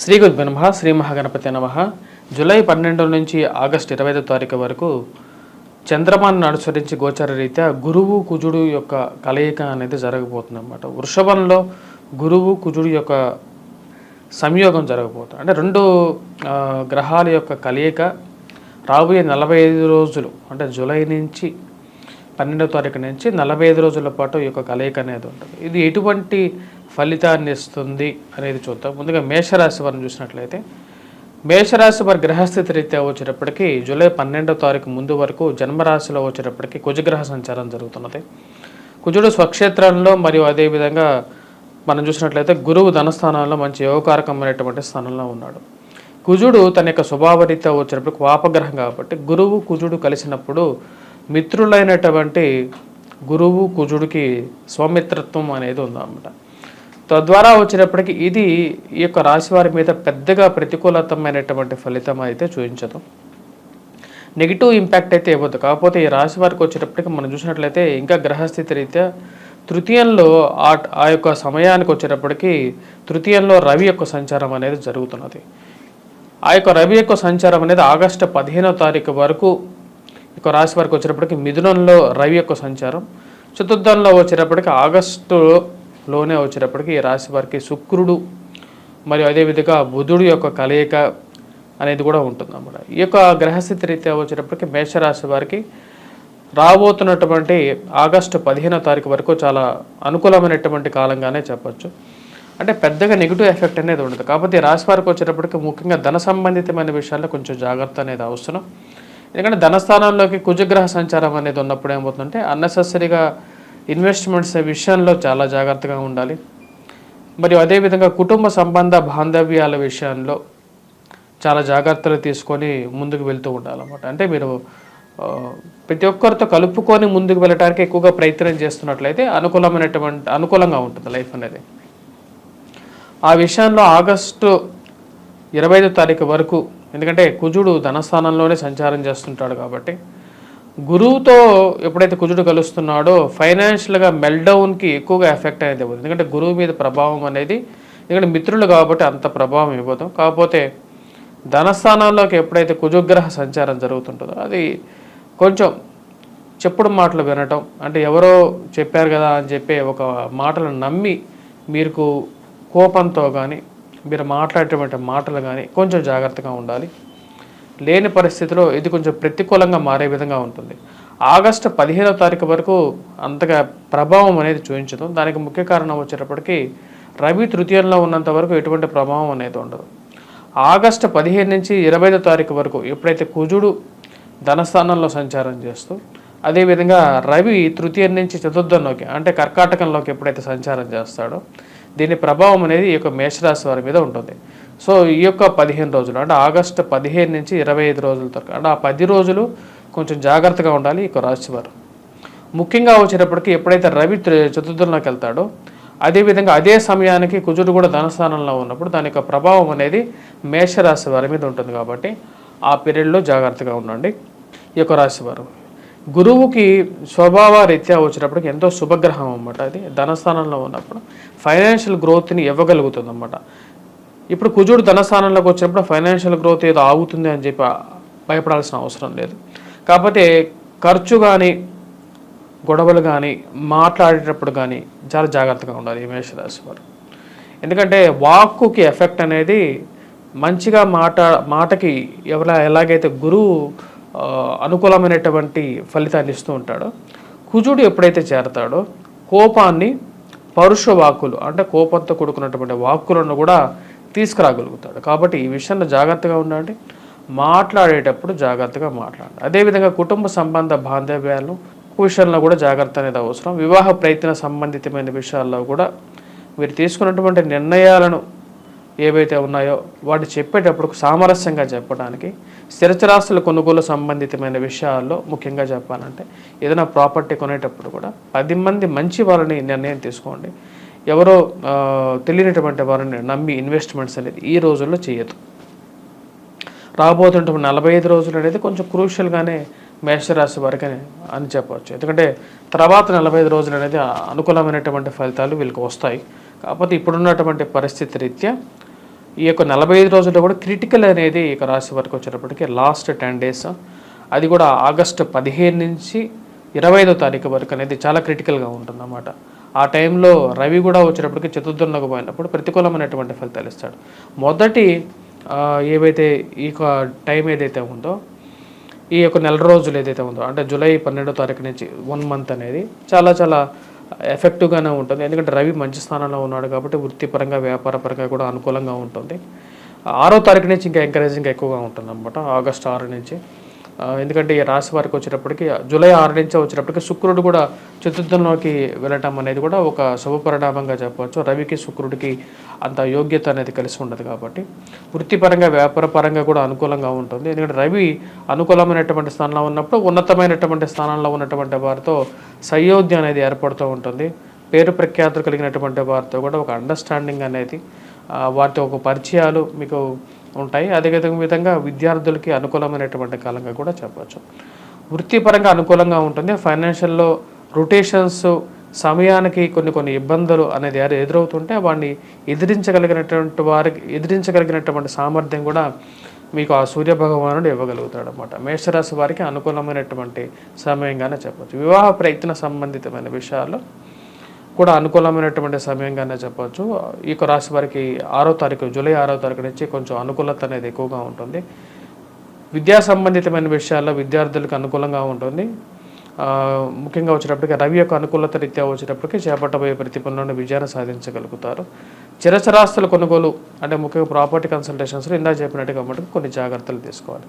శ్రీ గురుభ్యో నమః. శ్రీ మహాగణపతి నమః. జూలై 12 నుంచి ఆగస్టు 25వ తారీఖు వరకు చంద్రమాన్ని అనుసరించి గోచార రీత్యా గురువు కుజుడు యొక్క కలయిక అనేది జరగబోతుంది అన్నమాట. వృషభంలో గురువు కుజుడు యొక్క సంయోగం జరగబోతుంది. అంటే రెండు గ్రహాల యొక్క కలయిక రాబోయే 45 రోజులు, అంటే జూలై నుంచి 12వ తారీఖు నుంచి 45 రోజుల పాటు ఈ యొక్క కలయిక అనేది ఉంటుంది. ఇది ఎటువంటి ఫలితాన్ని ఇస్తుంది అనేది చూద్దాం. ముందుగా మేషరాశి వారిని చూసినట్లయితే, మేషరాశి వారి గ్రహస్థితి రీత్యా వచ్చేటప్పటికి జూలై 12వ తారీఖు ముందు వరకు జన్మరాశిలో వచ్చేటప్పటికి కుజగ్రహ సంచారం జరుగుతున్నది. కుజుడు స్వక్షేత్రంలో మరియు అదేవిధంగా మనం చూసినట్లయితే గురువు ధనస్థానంలో మంచి యోగకారకమైనటువంటి స్థానంలో ఉన్నాడు. కుజుడు తన యొక్క స్వభావరీత్యా వచ్చేటప్పటికి వాపగ్రహం కాబట్టి గురువు కుజుడు కలిసినప్పుడు మిత్రులైనటువంటి గురువు కుజుడికి స్వమిత్రత్వం అనేది ఉందన్నమాట. తద్వారా వచ్చేటప్పటికి ఇది ఈ యొక్క రాశి వారి మీద పెద్దగా ప్రతికూలతమైనటువంటి ఫలితం అయితే చూపించదు, నెగిటివ్ ఇంపాక్ట్ అయితే ఇవ్వదు. కాకపోతే ఈ రాశి వారికి వచ్చేటప్పటికి మనం చూసినట్లయితే ఇంకా గ్రహస్థితి రీత్యా తృతీయంలో ఆ యొక్క సమయానికి వచ్చేటప్పటికి తృతీయంలో రవి యొక్క సంచారం అనేది జరుగుతున్నది. ఆ యొక్క రవి యొక్క సంచారం అనేది ఆగస్టు 15వ తారీఖు వరకు ఇక రాశి వారికి వచ్చేటప్పటికి మిథునంలో రవి యొక్క సంచారం, చతుర్థంలో వచ్చేటప్పటికి ఆగస్టులోనే వచ్చేటప్పటికి ఈ రాశి వారికి శుక్రుడు మరియు అదేవిధంగా బుధుడు యొక్క కలయిక అనేది కూడా ఉంటుంది అన్నమాట. ఈ యొక్క గ్రహస్థితి రీత్యా వచ్చేటప్పటికి మేషరాశి వారికి రాబోతున్నటువంటి ఆగస్టు 15వ తారీఖు వరకు చాలా అనుకూలమైనటువంటి కాలంగానే చెప్పచ్చు. అంటే పెద్దగా నెగిటివ్ ఎఫెక్ట్ అనేది ఉండదు. కాకపోతే ఈ రాశి వారికి వచ్చేటప్పటికి ముఖ్యంగా ధన సంబంధితమైన విషయాల్లో కొంచెం జాగ్రత్త అనేది అవసరం. ఎందుకంటే ధనస్థానంలోకి కుజగ్రహ సంచారం అనేది ఉన్నప్పుడు ఏమవుతుందంటే అన్నెసెసరీగా ఇన్వెస్ట్మెంట్స్ విషయంలో చాలా జాగ్రత్తగా ఉండాలి. మరియు అదేవిధంగా కుటుంబ సంబంధ బాంధవ్యాల విషయంలో చాలా జాగ్రత్తలు తీసుకొని ముందుకు వెళ్తూ ఉండాలన్నమాట. అంటే మీరు ప్రతి ఒక్కరితో కలుపుకొని ముందుకు వెళ్ళడానికి ఎక్కువగా ప్రయత్నం చేస్తున్నట్లయితే అనుకూలంగా ఉంటుంది లైఫ్ అనేది. ఆ విషయంలో ఆగస్టు 25వ తారీఖు వరకు, ఎందుకంటే కుజుడు ధనస్థానంలోనే సంచారం చేస్తుంటాడు కాబట్టి గురువుతో ఎప్పుడైతే కుజుడు కలుస్తున్నాడో ఫైనాన్షియల్గా మెల్డౌన్కి ఎక్కువగా ఎఫెక్ట్ అనేది ఇవ్వదు. ఎందుకంటే గురువు మీద ప్రభావం అనేది, ఎందుకంటే మిత్రులు కాబట్టి అంత ప్రభావం ఇవ్వదు. కాకపోతే ధనస్థానంలోకి ఎప్పుడైతే కుజగ్రహ సంచారం జరుగుతుంటుందో అది కొంచెం చెప్పుడు మాటలు వినటం, అంటే ఎవరో చెప్పారు కదా అని చెప్పి ఒక మాటలు నమ్మి మీకు కోపంతో కానీ మీరు మాట్లాడేటువంటి మాటలు కానీ కొంచెం జాగ్రత్తగా ఉండాలి. లేని పరిస్థితిలో ఇది కొంచెం ప్రతికూలంగా మారే విధంగా ఉంటుంది. ఆగస్టు 15వ తారీఖు వరకు అంతగా ప్రభావం అనేది చూపించదు. దానికి ముఖ్య కారణం వచ్చేటప్పటికి రవి తృతీయంలో ఉన్నంత వరకు ఎటువంటి ప్రభావం అనేది ఉండదు. ఆగస్టు 15 నుంచి 25వ తారీఖు వరకు ఎప్పుడైతే కుజుడు ధనస్థానంలో సంచారం చేస్తూ అదేవిధంగా రవి తృతీయం నుంచి చతుర్థంలోకి అంటే కర్కాటకంలోకి ఎప్పుడైతే సంచారం చేస్తాడో దీని ప్రభావం అనేది ఈ యొక్క మేషరాశి వారి మీద ఉంటుంది. సో ఈ యొక్క 15 రోజులు, అంటే ఆగస్టు 15 నుంచి 25 రోజుల వరకు, అంటే ఆ 10 రోజులు కొంచెం జాగ్రత్తగా ఉండాలి ఈ యొక్క రాశి వారు. ముఖ్యంగా వచ్చేటప్పటికి ఎప్పుడైతే రవి చతుర్థంలోకి వెళ్తాడో అదేవిధంగా అదే సమయానికి కుజుడు కూడా ధనస్థానంలో ఉన్నప్పుడు దాని యొక్క ప్రభావం అనేది మేషరాశి వారి మీద ఉంటుంది. కాబట్టి ఆ పీరియడ్లో జాగ్రత్తగా ఉండండి ఈ యొక్క రాశి వారు. గురువుకి స్వభావ రీత్యా వచ్చేటప్పటికి ఎంతో శుభగ్రహం అన్నమాట. అది ధనస్థానంలో ఉన్నప్పుడు ఫైనాన్షియల్ గ్రోత్ని ఇవ్వగలుగుతుంది అన్నమాట. ఇప్పుడు కుజుడు ధనస్థానంలోకి వచ్చినప్పుడు ఫైనాన్షియల్ గ్రోత్ ఏదో ఆగుతుంది అని చెప్పి భయపడాల్సిన అవసరం లేదు. కాకపోతే ఖర్చు కానీ గొడవలు కానీ మాట్లాడేటప్పుడు కానీ చాలా జాగ్రత్తగా ఉండాలి ఈ మేషరాశి వారు. ఎందుకంటే వాక్కుకి ఎఫెక్ట్ అనేది మంచిగా మాటకి ఎలాగైతే గురువు అనుకూలమైనటువంటి ఫలితాన్ని ఇస్తూ ఉంటాడో, కుజుడు ఎప్పుడైతే చేరతాడో కోపాన్ని పరుష వాక్కులు అంటే కోపంతో కూడుకున్నటువంటి వాక్కులను కూడా తీసుకురాగలుగుతాడు. కాబట్టి ఈ విషయంలో జాగ్రత్తగా ఉండండి. మాట్లాడేటప్పుడు జాగ్రత్తగా మాట్లాడండి. అదేవిధంగా కుటుంబ సంబంధ బాంధవ్యాలు విషయంలో కూడా జాగ్రత్త అనేది అవసరం. వివాహ ప్రయత్న సంబంధితమైన విషయాల్లో కూడా మీరు తీసుకున్నటువంటి నిర్ణయాలను ఏవైతే ఉన్నాయో వాటి చెప్పేటప్పుడు సామరస్యంగా చెప్పడానికి, స్థిరచరాస్తుల కొనుగోలు సంబంధితమైన విషయాల్లో ముఖ్యంగా చెప్పాలంటే ఏదైనా ప్రాపర్టీ కొనేటప్పుడు కూడా 10 మంది మంచి వారిని నిర్ణయం తీసుకోండి. ఎవరో తెలియనటువంటి వారిని నమ్మి ఇన్వెస్ట్మెంట్స్ అనేది ఈ రోజుల్లో చేయదు. రాబోతున్నటువంటి 45 రోజులు అనేది కొంచెం క్రూషియల్గానే మేషరాశి వారికి అని చెప్పవచ్చు. ఎందుకంటే తర్వాత 45 రోజులు అనేది అనుకూలమైనటువంటి ఫలితాలు వీళ్ళకి వస్తాయి. కాకపోతే ఇప్పుడున్నటువంటి పరిస్థితి రీత్యా ఈ యొక్క 45 రోజుల్లో కూడా క్రిటికల్ అనేది ఇక రాశి వరకు వచ్చేటప్పటికి లాస్ట్ 10 డేస్, అది కూడా ఆగస్టు 15 నుంచి 25వ తారీఖు వరకు అనేది చాలా క్రిటికల్గా ఉంటుందన్నమాట. ఆ టైంలో రవి కూడా వచ్చేటప్పటికి చతుర్థంలోకి పోయినప్పుడు ప్రతికూలమైనటువంటి ఫలితాలు ఇస్తాడు. మొదటి ఏవైతే ఈ టైం ఏదైతే ఉందో, ఈ యొక్క నెల రోజులు ఏదైతే ఉందో, అంటే జూలై 12వ తారీఖు నుంచి 1 మంత్ అనేది చాలా చాలా ఎఫెక్టివ్గానే ఉంటుంది. ఎందుకంటే రవి మంచి స్థానంలో ఉన్నాడు కాబట్టి వృత్తిపరంగా వ్యాపారపరంగా కూడా అనుకూలంగా ఉంటుంది. 6వ తారీఖు నుంచి ఇంకా ఎంకరేజింగ్ ఎక్కువగా ఉంటుంది అనమాట, ఆగస్టు 6 నుంచి. ఎందుకంటే ఈ రాశి వారికి వచ్చేటప్పటికి జూలై 6 నుంచి వచ్చేటప్పటికి శుక్రుడు కూడా చతుర్థంలోకి వెళ్ళటం అనేది కూడా ఒక శుభపరిణామంగా చెప్పవచ్చు. రవికి శుక్రుడికి అంత యోగ్యత అనేది కలిసి ఉండదు కాబట్టి వృత్తిపరంగా వ్యాపారపరంగా కూడా అనుకూలంగా ఉంటుంది. ఎందుకంటే రవి అనుకూలమైనటువంటి స్థానంలో ఉన్నప్పుడు ఉన్నతమైనటువంటి స్థానంలో ఉన్నటువంటి వారితో సయోధ్య అనేది ఏర్పడుతూ ఉంటుంది. పేరు ప్రఖ్యాతులు కలిగినటువంటి వారితో కూడా ఒక అండర్స్టాండింగ్ అనేది, వారితో ఒక పరిచయాలు మీకు ఉంటాయి. అదే విధంగా విద్యార్థులకి అనుకూలమైనటువంటి కాలంగా కూడా చెప్పవచ్చు. వృత్తిపరంగా అనుకూలంగా ఉంటుంది. ఫైనాన్షియల్లో రొటేషన్స్, సమయానికి కొన్ని ఇబ్బందులు అనేది ఎదురవుతుంటే వాడిని ఎదిరించగలిగినటువంటి సామర్థ్యం కూడా మీకు ఆ సూర్యభగవానుడు ఇవ్వగలుగుతాడు అన్నమాట. మేషరాశి వారికి అనుకూలమైనటువంటి సమయంగానే చెప్పవచ్చు. వివాహ ప్రయత్న సంబంధితమైన విషయాల్లో కూడా అనుకూలమైనటువంటి సమయంగానే చెప్పవచ్చు. ఈ రాశి వారికి జూలై 6వ తారీఖు నుంచి కొంచెం అనుకూలత అనేది ఎక్కువగా ఉంటుంది. విద్యా సంబంధితమైన విషయాల్లో విద్యార్థులకు అనుకూలంగా ఉంటుంది. ముఖ్యంగా వచ్చేటప్పటికి రవి యొక్క అనుకూలత రీత్యా వచ్చేటప్పటికి చేపట్టబోయే ప్రతి పనులను విజయాన్ని సాధించగలుగుతారు. చిరచరాస్తుల కొనుగోలు అంటే ముఖ్యంగా ప్రాపర్టీ కన్సల్టేషన్స్లో ఇందాక చెప్పినట్టుగా మటుకు కొన్ని జాగ్రత్తలు తీసుకోవాలి.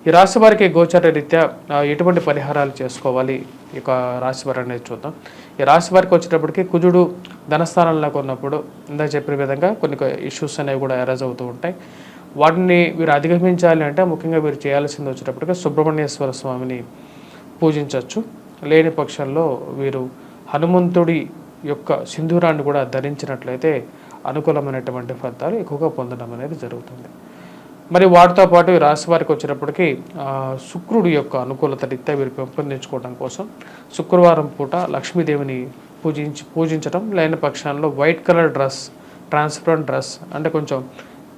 ఈ రాశి వారికి గోచర రీత్యా ఎటువంటి పరిహారాలు చేసుకోవాలి ఈ యొక్క రాశి వారి అనేది చూద్దాం. ఈ రాశి వారికి వచ్చేటప్పటికి కుజుడు ధనస్థానంలోకి ఉన్నప్పుడు ఇందాక చెప్పిన విధంగా కొన్ని ఇష్యూస్ అనేవి కూడా అరైజ్ అవుతూ ఉంటాయి. వాటిని వీరు అధిగమించాలి అంటే ముఖ్యంగా వీరు చేయాల్సింది వచ్చేటప్పటికి సుబ్రహ్మణ్యేశ్వర స్వామిని పూజించవచ్చు. లేని పక్షంలో వీరు హనుమంతుడి యొక్క సింధూరాన్ని కూడా ధరించినట్లయితే అనుకూలమైనటువంటి ఫలితాలు ఎక్కువగా పొందడం అనేది జరుగుతుంది. మరి వాటితో పాటు ఈ రాశి వారికి వచ్చేటప్పటికి శుక్రుడి యొక్క అనుకూలత రీత్యా వీరు పెంపొందించుకోవడం కోసం శుక్రవారం పూట లక్ష్మీదేవిని పూజించడం, లేని పక్షాల్లో white colour dress, transparent dress అంటే కొంచెం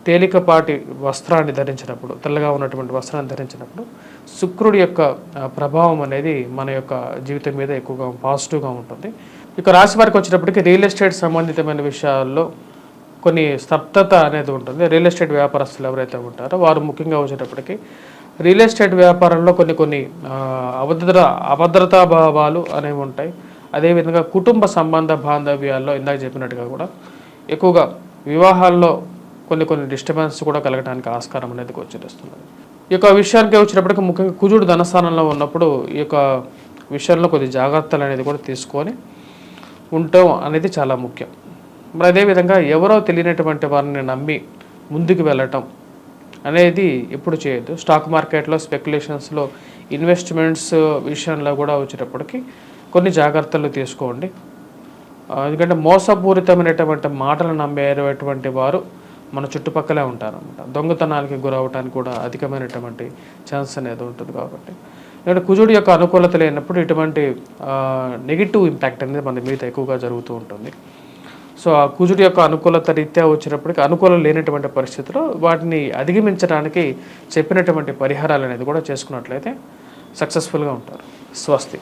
తేలికపాటి వస్త్రాన్ని ధరించినప్పుడు, తెల్లగా ఉన్నటువంటి వస్త్రాన్ని ధరించినప్పుడు శుక్రుడి యొక్క ప్రభావం అనేది మన యొక్క జీవితం మీద ఎక్కువగా పాజిటివ్గా ఉంటుంది. ఇక రాశి వారికి వచ్చేటప్పటికి రియల్ ఎస్టేట్ సంబంధితమైన విషయాల్లో కొన్ని స్తబ్దత అనేది ఉంటుంది. రియల్ ఎస్టేట్ వ్యాపారస్తులు ఎవరైతే ఉంటారో వారు ముఖ్యంగా వచ్చేటప్పటికి రియల్ ఎస్టేట్ వ్యాపారంలో కొన్ని అభద్రతా భావాలు అనేవి ఉంటాయి. అదేవిధంగా కుటుంబ సంబంధ బాంధవ్యాల్లో ఇందాక చెప్పినట్టుగా కూడా ఎక్కువగా వివాహాల్లో కొన్ని డిస్టర్బెన్స్ కూడా కలగడానికి ఆస్కారం అనేది గోచరిస్తుంది. ఈ యొక్క విషయానికి వచ్చేటప్పటికి ముఖ్యంగా కుజుడు ధనస్థానంలో ఉన్నప్పుడు ఈ యొక్క విషయంలో కొద్ది జాగ్రత్తలు అనేది కూడా తీసుకొని ఉండటం అనేది చాలా ముఖ్యం. మరి అదేవిధంగా ఎవరో తెలియనటువంటి వారిని నమ్మి ముందుకు వెళ్ళటం అనేది ఎప్పుడు చేయొద్దు. స్టాక్ మార్కెట్లో స్పెక్యులేషన్స్లో ఇన్వెస్ట్మెంట్స్ విషయంలో కూడా వచ్చేటప్పటికి కొన్ని జాగ్రత్తలు తీసుకోండి. ఎందుకంటే మోసపూరితమైనటువంటి మాటలు నమ్మేటువంటి వారు మన చుట్టుపక్కలే ఉంటారన్నమాట. దొంగతనాలకి గురవటానికి కూడా అధికమైనటువంటి ఛాన్స్ అనేది ఉంటుంది. కాబట్టి ఎందుకంటే కుజుడి యొక్క అనుకూలత లేనప్పుడు ఇటువంటి నెగిటివ్ ఇంపాక్ట్ అనేది మన మీద ఎక్కువగా జరుగుతూ ఉంటుంది. సో ఆ కుజుడి యొక్క అనుకూలత రీత్యా వచ్చినప్పటికీ అనుకూలం లేనటువంటి పరిస్థితుల్లో వాటిని అధిగమించడానికి చెప్పినటువంటి పరిహారాలు అనేది కూడా చేసుకున్నట్లయితే సక్సెస్ఫుల్గా ఉంటారు. స్వస్తి.